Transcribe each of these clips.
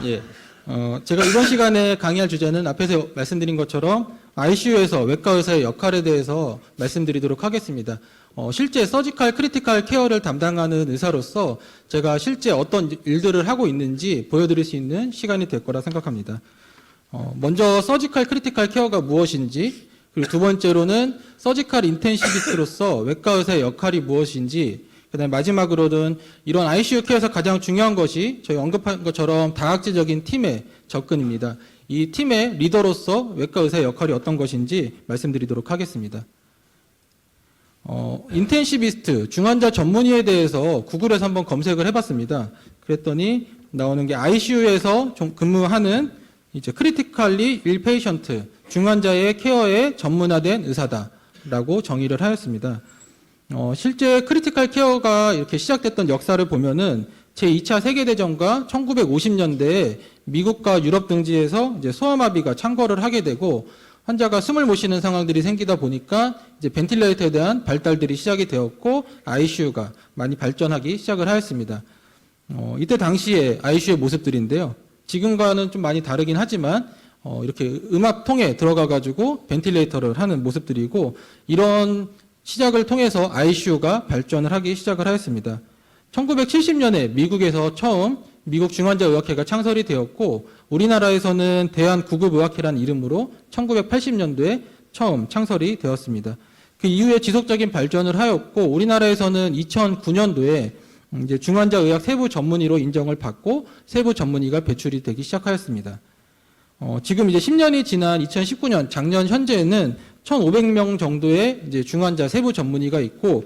예. 제가 이번 시간에 강의할 주제는 앞에서 말씀드린 것처럼 ICU에서 외과 의사의 역할에 대해서 말씀드리도록 하겠습니다. 실제 서지컬 크리티컬 케어를 담당하는 의사로서 제가 실제 어떤 일들을 하고 있는지 보여드릴 수 있는 시간이 될 거라 생각합니다. 먼저 서지컬 크리티컬 케어가 무엇인지, 그리고 두 번째로는 서지컬 인텐시비스트로서 외과 의사의 역할이 무엇인지, 그다음에 마지막으로는 이런 ICU 케어에서 가장 중요한 것이 저희 언급한 것처럼 다각지적인 팀의 접근입니다. 이 팀의 리더로서 외과 의사의 역할이 어떤 것인지 말씀드리도록 하겠습니다. 인텐시비스트, 중환자 전문의에 대해서 구글에서 한번 검색을 해봤습니다. 그랬더니 나오는 게 ICU에서 근무하는 이제 크리티컬리 일 페이션트, 중환자의 케어에 전문화된 의사다라고 정의를 하였습니다. 실제 크리티컬 케어가 이렇게 시작됐던 역사를 보면은 제2차 세계대전과 1950년대에 미국과 유럽 등지에서 이제 소아마비가 창궐을 하게 되고 환자가 숨을 못 쉬는 상황들이 생기다 보니까 이제 벤틸레이터에 대한 발달들이 시작이 되었고 ICU가 많이 발전하기 시작을 하였습니다. 이때 당시에 ICU의 모습들인데요. 지금과는 좀 많이 다르긴 하지만 이렇게 음압통에 들어가가지고 벤틸레이터를 하는 모습들이고 이런 시작을 통해서 ICU가 발전을 하기 시작을 하였습니다. 1970년에 미국에서 처음 미국 중환자의학회가 창설이 되었고 우리나라에서는 대한구급의학회라는 이름으로 1980년도에 처음 창설이 되었습니다. 그 이후에 지속적인 발전을 하였고 우리나라에서는 2009년도에 이제 중환자의학 세부 전문의로 인정을 받고 세부 전문의가 배출이 되기 시작하였습니다. 지금 이제 10년이 지난 2019년 작년 현재는 1,500명 정도의 이제 중환자 세부 전문의가 있고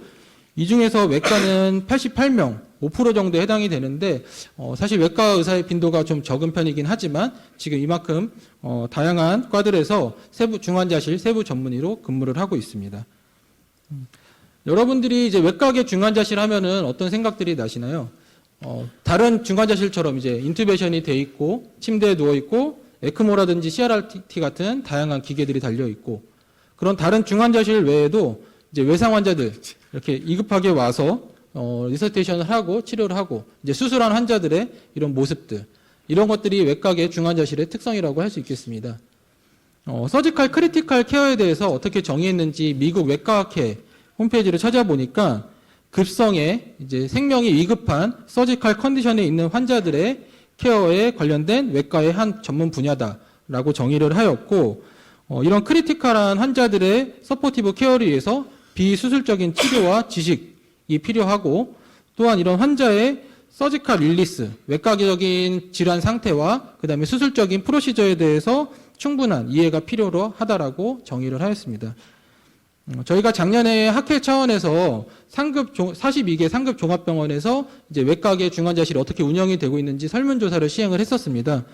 이 중에서 외과는 88명, 5% 정도에 해당이 되는데 사실 외과 의사의 빈도가 좀 적은 편이긴 하지만 지금 이만큼 다양한 과들에서 중환자실 세부 전문의로 근무를 하고 있습니다. 여러분들이 이제 외과계 중환자실 하면은 어떤 생각들이 나시나요? 다른 중환자실처럼 이제 인투베이션이 돼 있고 침대에 누워 있고 에크모라든지 CRRT 같은 다양한 기계들이 달려 있고 그런 다른 중환자실 외에도 이제 외상 환자들 이렇게 이급하게 와서 리서테이션을 하고 치료를 하고 이제 수술한 환자들의 이런 모습들 이런 것들이 외과계 중환자실의 특성이라고 할 수 있겠습니다. 서지컬 크리티컬 케어에 대해서 어떻게 정의했는지 미국 외과학회 홈페이지를 찾아보니까 급성의 이제 생명이 위급한 서지컬 컨디션에 있는 환자들의 케어에 관련된 외과의 한 전문 분야다라고 정의를 하였고 이런 크리티컬한 환자들의 서포티브 케어를 위해서 비수술적인 치료와 지식이 필요하고 또한 이런 환자의 서지컬 릴리스, 외과적인 질환 상태와 그 다음에 수술적인 프로시저에 대해서 충분한 이해가 필요로 하다라고 정의를 하였습니다. 저희가 작년에 학회 차원에서 42개 상급 종합병원에서 이제 외과계 중환자실이 어떻게 운영이 되고 있는지 설문조사를 시행을 했었습니다.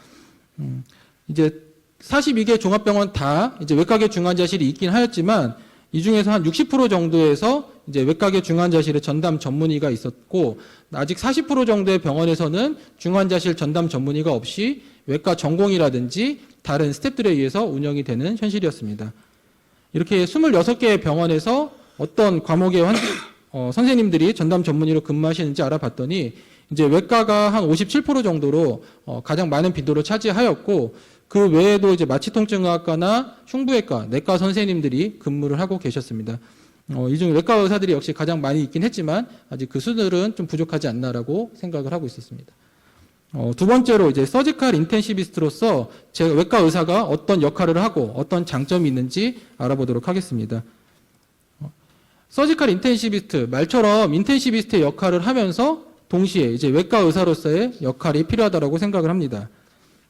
이제 42개 종합병원 다 이제 외과계 중환자실이 있긴 하였지만 이 중에서 한 60% 정도에서 이제 외과계 중환자실의 전담 전문의가 있었고 아직 40% 정도의 병원에서는 중환자실 전담 전문의가 없이 외과 전공이라든지 다른 스태프들에 의해서 운영이 되는 현실이었습니다. 이렇게 26개의 병원에서 어떤 과목의 선생님들이 전담 전문의로 근무하시는지 알아봤더니 이제 외과가 한 57% 정도로 가장 많은 빈도를 차지하였고 그 외에도 이제 마취통증의학과나 흉부외과, 내과 선생님들이 근무를 하고 계셨습니다. 이 중 외과 의사들이 역시 가장 많이 있긴 했지만 아직 그 수들은 좀 부족하지 않나라고 생각을 하고 있었습니다. 두 번째로 이제 서지컬 인텐시비스트로서 제가 외과 의사가 어떤 역할을 하고 어떤 장점이 있는지 알아보도록 하겠습니다. 서지컬 인텐시비스트 말처럼 인텐시비스트의 역할을 하면서 동시에 이제 외과 의사로서의 역할이 필요하다고 생각을 합니다.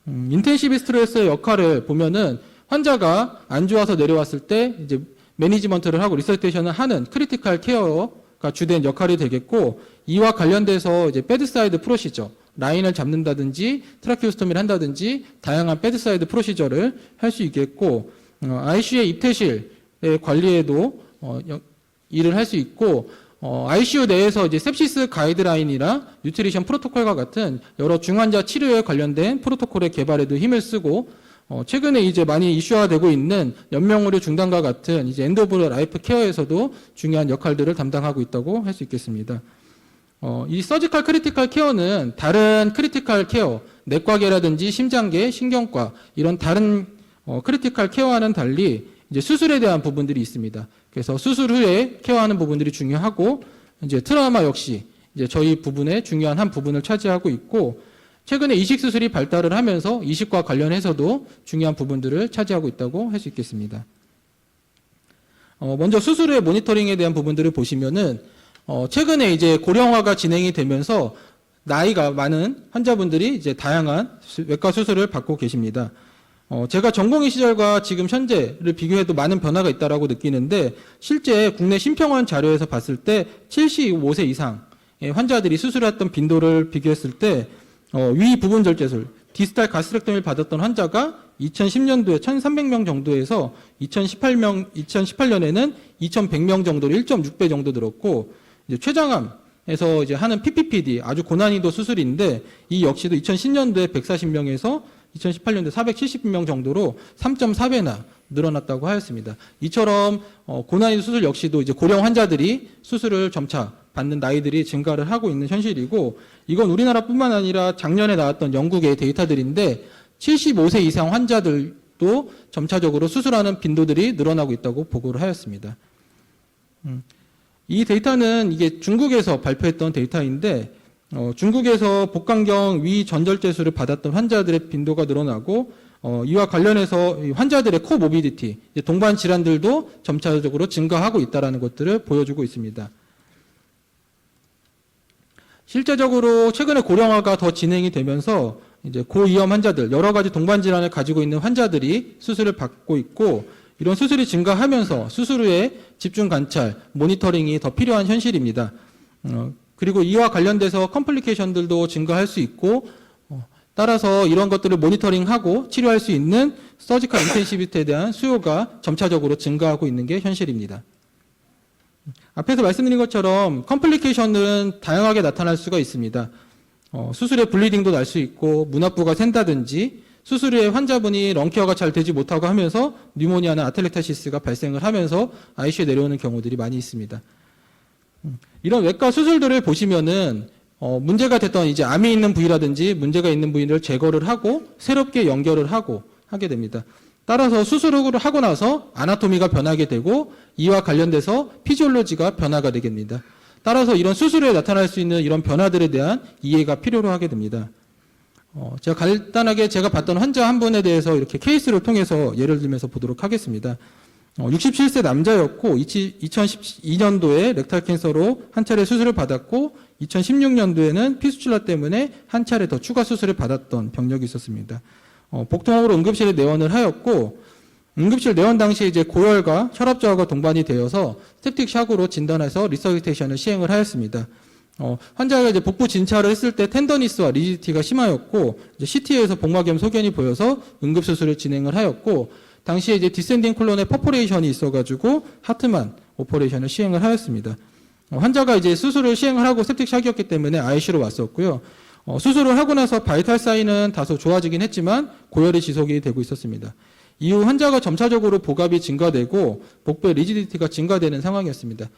인텐시비스트로서의 역할을 보면은 환자가 안 좋아서 내려왔을 때 이제 매니지먼트를 하고 리서테이션을 하는 크리티컬 케어가 주된 역할이 되겠고 이와 관련돼서 이제 배드사이드 프로시저 라인을 잡는다든지 트라키오스토미를 한다든지 다양한 배드사이드 프로시저를 할 수 있겠고 ICU의 입퇴실의 관리에도 일을 할 수 있고 ICU 내에서 이제 sepsis 가이드라인이나 뉴트리션 프로토콜과 같은 여러 중환자 치료에 관련된 프로토콜의 개발에도 힘을 쓰고 최근에 이제 많이 이슈화되고 있는 연명의료 중단과 같은 이제 엔드 오브 라이프 케어에서도 중요한 역할들을 담당하고 있다고 할 수 있겠습니다. 이 서지컬 크리티컬 케어는 다른 크리티컬 케어 내과계라든지 심장계, 신경과 이런 다른 크리티컬 케어와는 달리 이제 수술에 대한 부분들이 있습니다. 그래서 수술 후에 케어하는 부분들이 중요하고 이제 트라우마 역시 이제 저희 부분의 중요한 한 부분을 차지하고 있고 최근에 이식 수술이 발달을 하면서 이식과 관련해서도 중요한 부분들을 차지하고 있다고 할 수 있겠습니다. 먼저 수술 후의 모니터링에 대한 부분들을 보시면은 최근에 이제 고령화가 진행이 되면서 나이가 많은 환자분들이 이제 다양한 외과 수술을 받고 계십니다. 제가 전공의 시절과 지금 현재를 비교해도 많은 변화가 있다라고 느끼는데 실제 국내 심평원 자료에서 봤을 때 75세 이상의 환자들이 수술했던 빈도를 비교했을 때 위 부분 절제술, 디스탈 가스트렉토미를 받았던 환자가 2010년도에 1,300명 정도에서 2018년에는 2,100명 정도로 1.6배 정도 늘었고 이제 췌장암에서 이제 하는 PPPD 아주 고난이도 수술인데 이 역시도 2010년도에 140명에서 2018년도에 470명 정도로 3.4배나 늘어났다고 하였습니다. 이처럼 고난이도 수술 역시도 이제 고령 환자들이 수술을 점차 받는 나이들이 증가를 하고 있는 현실이고 이건 우리나라뿐만 아니라 작년에 나왔던 영국의 데이터들인데 75세 이상 환자들도 점차적으로 수술하는 빈도들이 늘어나고 있다고 보고를 하였습니다. 이 데이터는 이게 중국에서 발표했던 데이터인데 중국에서 복강경 위 전절제술을 받았던 환자들의 빈도가 늘어나고 이와 관련해서 환자들의 코모비디티, 동반 질환들도 점차적으로 증가하고 있다는 것들을 보여주고 있습니다. 실제적으로 최근에 고령화가 더 진행이 되면서 이제 고위험 환자들, 여러 가지 동반 질환을 가지고 있는 환자들이 수술을 받고 있고 이런 수술이 증가하면서 수술 후에 집중 관찰, 모니터링이 더 필요한 현실입니다. 그리고 이와 관련돼서 컴플리케이션들도 증가할 수 있고 따라서 이런 것들을 모니터링하고 치료할 수 있는 서지컬 인텐시비티에 대한 수요가 점차적으로 증가하고 있는 게 현실입니다. 앞에서 말씀드린 것처럼 컴플리케이션은 다양하게 나타날 수가 있습니다. 수술에 블리딩도 날 수 있고 문합부가 샌다든지 수술 후에 환자분이 런케어가 잘 되지 못하고 하면서 뉴모니아나 아텔렉타시스가 발생을 하면서 ICU에 내려오는 경우들이 많이 있습니다. 이런 외과 수술들을 보시면은 문제가 됐던 이제 암이 있는 부위라든지 문제가 있는 부위를 제거를 하고 새롭게 연결을 하고 하게 됩니다. 따라서 수술을 하고 나서 아나토미가 변하게 되고 이와 관련돼서 피지올로지가 변화가 되게 됩니다. 따라서 이런 수술 후에 나타날 수 있는 이런 변화들에 대한 이해가 필요로 하게 됩니다. 제가 간단하게 제가 봤던 환자 한 분에 대해서 이렇게 케이스를 통해서 예를 들면서 보도록 하겠습니다. 67세 남자였고 2012년도에 렉탈 캔서로 한 차례 수술을 받았고 2016년도에는 피스출라 때문에 한 차례 더 추가 수술을 받았던 병력이 있었습니다. 복통으로 응급실에 내원을 하였고 응급실 내원 당시에 이제 고열과 혈압 저하가 동반이 되어서 스텝틱 샥으로 진단해서 리서기테이션을 시행을 하였습니다. 환자가 이제 복부 진찰을 했을 때 텐더니스와 리지디티가 심하였고 이제 CT에서 복막염 소견이 보여서 응급수술을 진행을 하였고 당시에 이제 디센딩 콜론에 퍼포레이션이 있어가지고 하트만 오퍼레이션을 시행을 하였습니다. 환자가 이제 수술을 시행을 하고 스텝틱 샥이었기 때문에 ICU로 왔었고요. 수술을 하고 나서 바이탈 사인은 다소 좋아지긴 했지만 고열이 지속이 되고 있었습니다. 이후 환자가 점차적으로 복압이 증가되고 복부의 리지디티가 증가되는 상황이었습니다.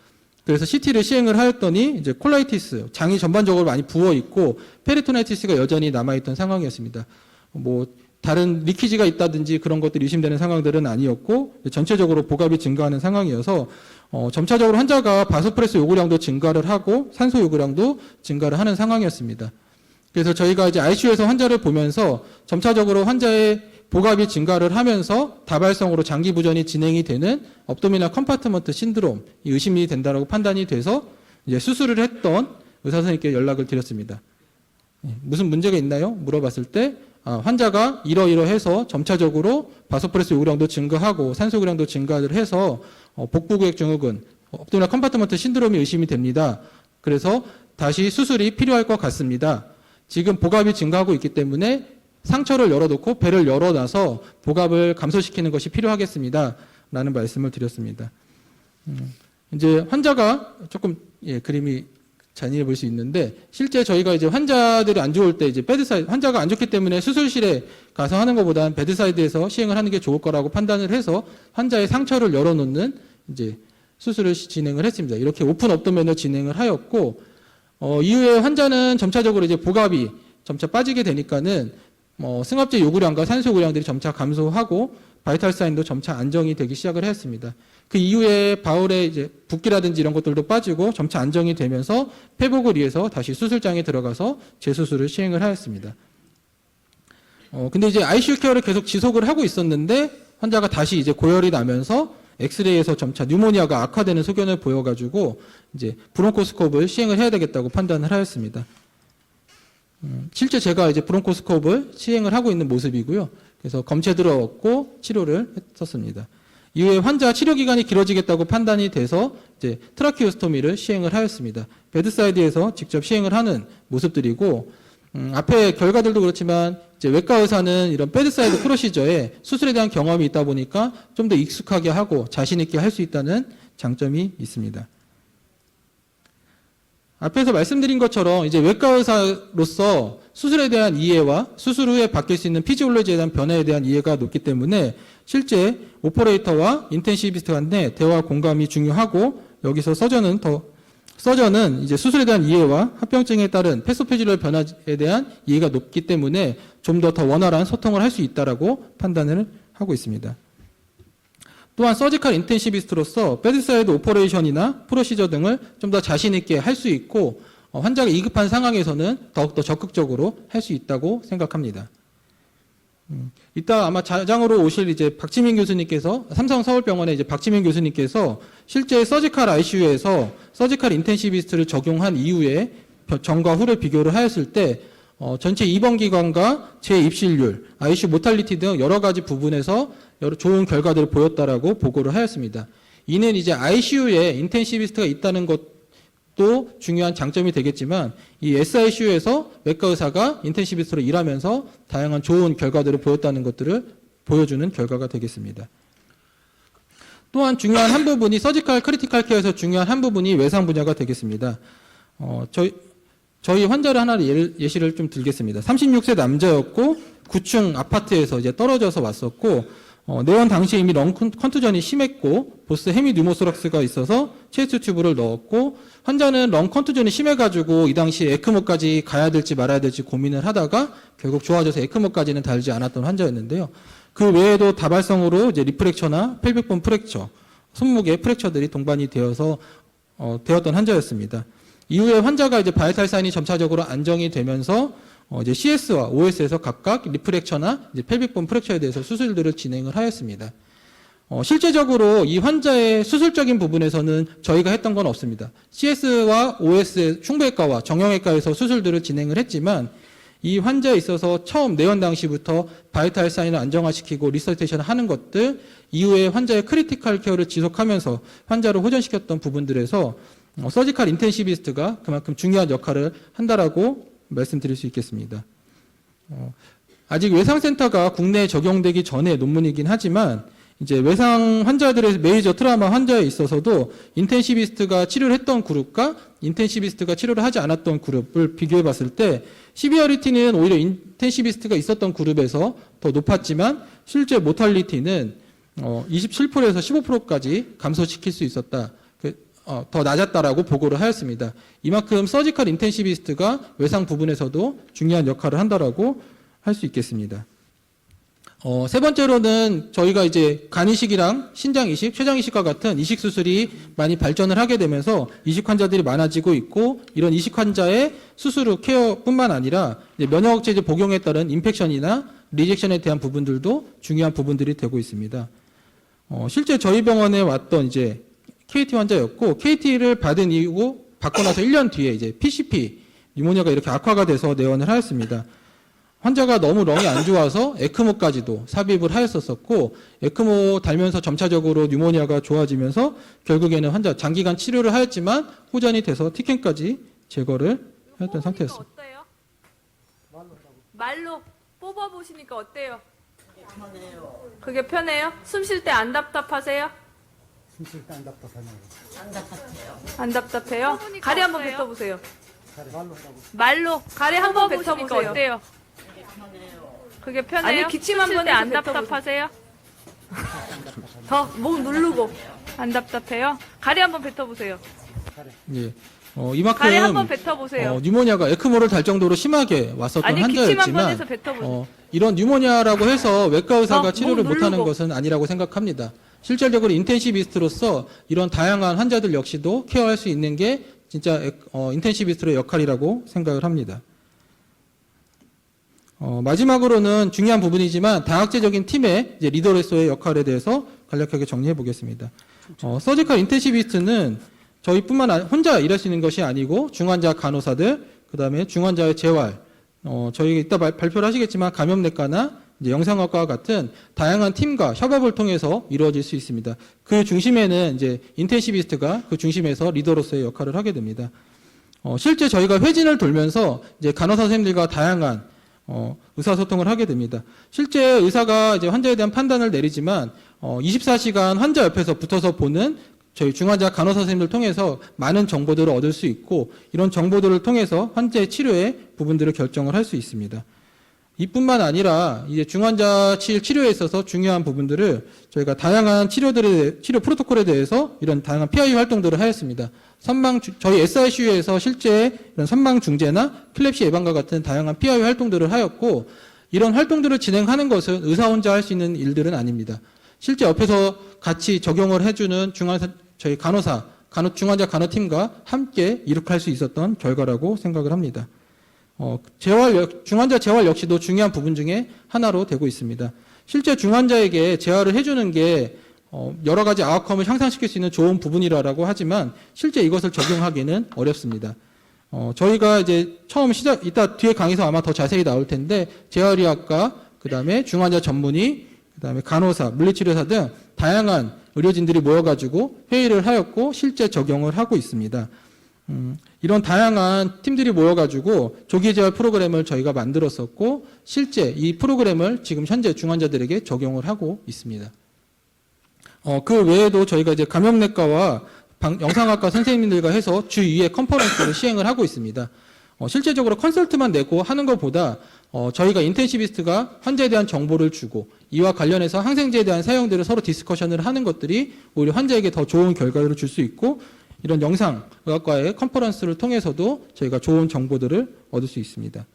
그래서 CT를 시행을 하였더니 이제 콜라이티스, 장이 전반적으로 많이 부어 있고 페리토나이티스가 여전히 남아있던 상황이었습니다. 뭐 다른 리키지가 있다든지 그런 것들이 의심되는 상황들은 아니었고 전체적으로 복압이 증가하는 상황이어서 점차적으로 환자가 바소프레스 요구량도 증가를 하고 산소 요구량도 증가를 하는 상황이었습니다. 그래서 저희가 이제 ICU에서 환자를 보면서 점차적으로 환자의 복압이 증가를 하면서 다발성으로 장기 부전이 진행이 되는 업도미널 컴파트먼트 신드롬이 의심이 된다라고 판단이 돼서 이제 수술을 했던 의사 선생님께 연락을 드렸습니다. 무슨 문제가 있나요? 물어봤을 때 환자가 이러이러해서 점차적으로 바소프레스 요구량도 증가하고 산소 요구량도 증가를 해서 복부구획 증후군, 업도미널 컴파트먼트 신드롬이 의심이 됩니다. 그래서 다시 수술이 필요할 것 같습니다. 지금 복압이 증가하고 있기 때문에 상처를 열어놓고 배를 열어놔서 복압을 감소시키는 것이 필요하겠습니다. 라는 말씀을 드렸습니다. 이제 환자가 조금 그림이 잔인해 보일 수 있는데 실제 저희가 이제 환자들이 안 좋을 때 이제 베드사이드 환자가 안 좋기 때문에 수술실에 가서 하는 것보다는 베드사이드에서 시행을 하는 게 좋을 거라고 판단을 해서 환자의 상처를 열어놓는 이제 수술을 진행을 했습니다. 이렇게 오픈 업도면을 진행을 하였고 이후에 환자는 점차적으로 이제 복압이 점차 빠지게 되니까는 승합제 요구량과 산소 요구량들이 점차 감소하고 바이탈 사인도 점차 안정이 되기 시작을 했습니다. 그 이후에 바울의 이제 붓기라든지 이런 것들도 빠지고 점차 안정이 되면서 회복을 위해서 다시 수술장에 들어가서 재수술을 시행을 하였습니다. 근데 이제 ICU 케어를 계속 지속을 하고 있었는데 환자가 다시 이제 고열이 나면서 엑스레이에서 점차 뉴모니아가 악화되는 소견을 보여가지고 이제 브론코스코프를 시행을 해야 되겠다고 판단을 하였습니다. 실제 제가 이제 브론코스코프를 시행을 하고 있는 모습이고요. 그래서 검체 들어왔고 치료를 했었습니다. 이후에 환자 치료 기간이 길어지겠다고 판단이 돼서 이제 트라키오스토미를 시행을 하였습니다. 베드사이드에서 직접 시행을 하는 모습들이고 앞에 결과들도 그렇지만 이제 외과 의사는 이런 베드사이드 프로시저에 수술에 대한 경험이 있다 보니까 좀 더 익숙하게 하고 자신 있게 할 수 있다는 장점이 있습니다. 앞에서 말씀드린 것처럼 이제 외과 의사로서 수술에 대한 이해와 수술 후에 바뀔 수 있는 피지올로지에 대한 변화에 대한 이해가 높기 때문에 실제 오퍼레이터와 인텐시비스트 간의 대화 공감이 중요하고 여기서 서전은 이제 수술에 대한 이해와 합병증에 따른 패소피지럴 변화에 대한 이해가 높기 때문에 좀 더 원활한 소통을 할 수 있다라고 판단을 하고 있습니다. 또한 서지컬 인텐시비스트로서 베드사이드 오퍼레이션이나 프로시저 등을 좀 더 자신 있게 할 수 있고 환자가 이급한 상황에서는 더욱더 적극적으로 할 수 있다고 생각합니다. 이따 아마 자장으로 오실 이제 박지민 교수님께서 삼성서울병원의 이제 박지민 교수님께서 실제 서지컬 ICU에서 서지컬 인텐시비스트를 적용한 이후에 전과 후를 비교를 하였을 때 전체 입원 기간과 재입실률, ICU 모탈리티 등 여러 가지 부분에서 좋은 결과들을 보였다라고 보고를 하였습니다. 이는 이제 ICU에 인텐시비스트가 있다는 것도 중요한 장점이 되겠지만 이 SICU에서 외과 의사가 인텐시비스트로 일하면서 다양한 좋은 결과들을 보였다는 것들을 보여주는 결과가 되겠습니다. 또한 중요한 한 부분이 서지컬 크리티컬 케어에서 중요한 한 부분이 외상 분야가 되겠습니다. 저희 환자를 하나 예시를 좀 들겠습니다. 36세 남자였고 9층 아파트에서 이제 떨어져서 왔었고 내원 당시에 이미 런 컨투전이 심했고 보스 헤미 뉴모소락스가 있어서 체스트 튜브를 넣었고 환자는 런 컨투전이 심해가지고 이 당시에 에크모까지 가야 될지 말아야 될지 고민을 하다가 결국 좋아져서 에크모까지는 달지 않았던 환자였는데요. 그 외에도 다발성으로 이제 리프렉처나 펠빅본 프랙처, 손목에 프랙처들이 동반이 되어서 되었던 환자였습니다. 이후에 환자가 이제 바이탈 사인이 점차적으로 안정이 되면서 이제 CS와 OS에서 각각 리프렉처나 이제 펠빅본 프랙처에 대해서 수술들을 진행을 하였습니다. 실제적으로 이 환자의 수술적인 부분에서는 저희가 했던 건 없습니다. CS와 OS 흉부외과와 정형외과에서 수술들을 진행을 했지만 이 환자에 있어서 처음 내원 당시부터 바이탈 사인을 안정화시키고 리서테이션을 하는 것들 이후에 환자의 크리티컬 케어를 지속하면서 환자를 호전시켰던 부분들에서 서지컬 인텐시비스트가 그만큼 중요한 역할을 한다라고 말씀드릴 수 있겠습니다. 아직 외상센터가 국내에 적용되기 전에 논문이긴 하지만 이제 외상 환자들의 메이저 트라우마 환자에 있어서도 인텐시비스트가 치료를 했던 그룹과 인텐시비스트가 치료를 하지 않았던 그룹을 비교해 봤을 때 시비어리티는 오히려 인텐시비스트가 있었던 그룹에서 더 높았지만 실제 모탈리티는 27%에서 15%까지 감소시킬 수 있었다. 더 낮았다라고 보고를 하였습니다. 이만큼 서지컬 인텐시비스트가 외상 부분에서도 중요한 역할을 한다라고 할 수 있겠습니다. 세 번째로는 저희가 이제 간이식이랑 신장이식, 췌장이식과 같은 이식 수술이 많이 발전을 하게 되면서 이식 환자들이 많아지고 있고 이런 이식 환자의 수술 후 케어뿐만 아니라 이제 면역체제 복용에 따른 인펙션이나 리젝션에 대한 부분들도 중요한 부분들이 되고 있습니다. 실제 저희 병원에 왔던 이제 KT 환자였고 KT를 받은 이후 받고 나서 1년 뒤에 이제 PCP 뉴모니아가 이렇게 악화가 돼서 내원을 하였습니다. 환자가 너무 렁이 안 좋아서 에크모까지도 삽입을 하였었고 에크모 달면서 점차적으로 뉴모니아가 좋아지면서 결국에는 환자 장기간 치료를 하였지만 호전이 돼서 티캔까지 제거를 했던 상태였습니다. 어때요? 말로 뽑아보시니까 어때요? 그게 편해요? 숨 쉴 때 안 답답하세요? 숨쉴 때 안 답답하네요. 안 답답해요? 가래 한번 뱉어보세요. 말로 하라고. 말로 가래 한번 뱉어보세요. 어때요? 그게 편해요? 아니 기침 한번 때 안 답답하세요? 더 목 누르고 안 답답해요? 가래 한번 뱉어보세요. 예. 이만큼 다리 한번 뱉어보세요. 뉴모니아가 에크모를 달 정도로 심하게 왔었던 아니, 기침 한번 환자였지만 해서 뱉어보세요. 이런 뉴모니아라고 해서 외과 의사가 치료를 목 못하는 누르고. 것은 아니라고 생각합니다. 실질적으로 인텐시비스트로서 이런 다양한 환자들 역시도 케어할 수 있는 게 진짜 인텐시비스트의 역할이라고 생각을 합니다. 마지막으로는 중요한 부분이지만 다학제적인 팀의 이제 리더로서의 역할에 대해서 간략하게 정리해 보겠습니다. 서지컬 인텐시비스트는 저희뿐만 혼자 일할 수 있는 것이 아니고 중환자 간호사들, 그다음에 중환자의 재활, 저희가 이따 발표를 하시겠지만 감염내과나 이제 영상학과와 같은 다양한 팀과 협업을 통해서 이루어질 수 있습니다. 그 중심에는 이제 인텐시비스트가 그 중심에서 리더로서의 역할을 하게 됩니다. 실제 저희가 회진을 돌면서 이제 간호사 선생님들과 다양한 의사소통을 하게 됩니다. 실제 의사가 이제 환자에 대한 판단을 내리지만 24시간 환자 옆에서 붙어서 보는 저희 중환자 간호사 선생님들 통해서 많은 정보들을 얻을 수 있고 이런 정보들을 통해서 환자의 치료의 부분들을 결정을 할 수 있습니다. 이뿐만 아니라 이제 중환자실 치료에 있어서 중요한 부분들을 저희가 다양한 치료 프로토콜에 대해서 이런 다양한 PIU 활동들을 하였습니다. 저희 SICU에서 실제 이런 선망 중재나 클랩시 예방과 같은 다양한 PIU 활동들을 하였고 이런 활동들을 진행하는 것은 의사 혼자 할 수 있는 일들은 아닙니다. 실제 옆에서 같이 적용을 해주는 저희 중환자 간호팀과 함께 이룩할 수 있었던 결과라고 생각을 합니다. 중환자 재활 역시도 중요한 부분 중에 하나로 되고 있습니다. 실제 중환자에게 재활을 해주는 게 여러 가지 아웃컴을 향상시킬 수 있는 좋은 부분이라고 하지만 실제 이것을 적용하기는 어렵습니다. 저희가 이제 이따 뒤에 강의에서 아마 더 자세히 나올 텐데 재활의학과, 그 다음에 중환자 전문의, 그 다음에 간호사, 물리치료사 등 다양한 의료진들이 모여가지고 회의를 하였고 실제 적용을 하고 있습니다. 이런 다양한 팀들이 모여가지고 조기 재활 프로그램을 저희가 만들었었고 실제 이 프로그램을 지금 현재 중환자들에게 적용을 하고 있습니다. 그 외에도 저희가 이제 감염내과와 영상학과 선생님들과 해서 주 2회 컨퍼런스를 시행을 하고 있습니다. 실제적으로 컨설트만 내고 하는 것보다 저희가 인텐시비스트가 환자에 대한 정보를 주고 이와 관련해서 항생제에 대한 사용들을 서로 디스커션을 하는 것들이 오히려 환자에게 더 좋은 결과를 줄 수 있고 이런 영상의학과의 컨퍼런스를 통해서도 저희가 좋은 정보들을 얻을 수 있습니다.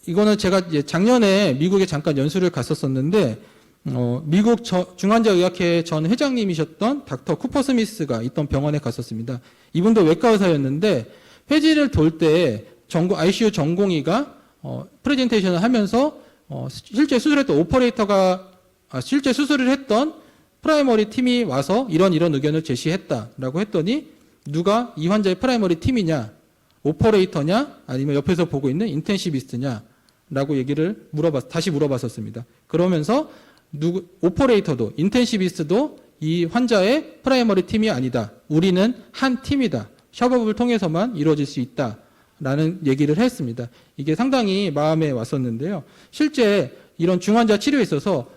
이거는 제가 이제 작년에 미국에 잠깐 연수를 갔었었는데 미국 중환자의학회 전 회장님이셨던 닥터 쿠퍼 스미스가 있던 병원에 갔었습니다. 이분도 외과 의사였는데 회진을 돌 때 ICU 전공의가 프레젠테이션을 하면서 실제 수술했던 실제 수술을 했던 프라이머리 팀이 와서 이런 의견을 제시했다라고 했더니 누가 이 환자의 프라이머리 팀이냐, 오퍼레이터냐, 아니면 옆에서 보고 있는 인텐시비스트냐라고 얘기를 다시 물어봤었습니다. 그러면서 오퍼레이터도 인텐시비스트도 이 환자의 프라이머리 팀이 아니다. 우리는 한 팀이다. 협업을 통해서만 이루어질 수 있다라는 얘기를 했습니다. 이게 상당히 마음에 왔었는데요. 실제 이런 중환자 치료에 있어서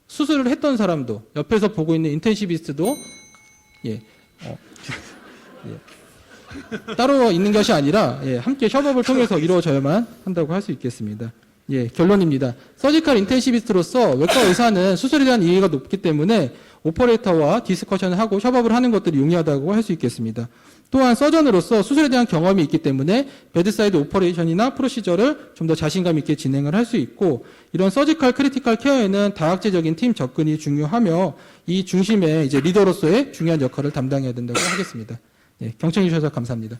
수술을 했던 사람도 옆에서 보고 있는 인텐시비스트도 따로 있는 것이 아니라 함께 협업을 통해서 이루어져야만 한다고 할 수 있겠습니다. 결론입니다. 서지컬 인텐시비스트로서 외과 의사는 수술에 대한 이해가 높기 때문에 오퍼레이터와 디스커션을 하고 협업을 하는 것들이 용이하다고 할 수 있겠습니다. 또한 서전으로서 수술에 대한 경험이 있기 때문에 베드사이드 오퍼레이션이나 프로시저를 좀 더 자신감 있게 진행을 할 수 있고 이런 서지컬 크리티컬 케어에는 다학제적인 팀 접근이 중요하며 이 중심에 이제 리더로서의 중요한 역할을 담당해야 된다고 하겠습니다. 경청해 주셔서 감사합니다.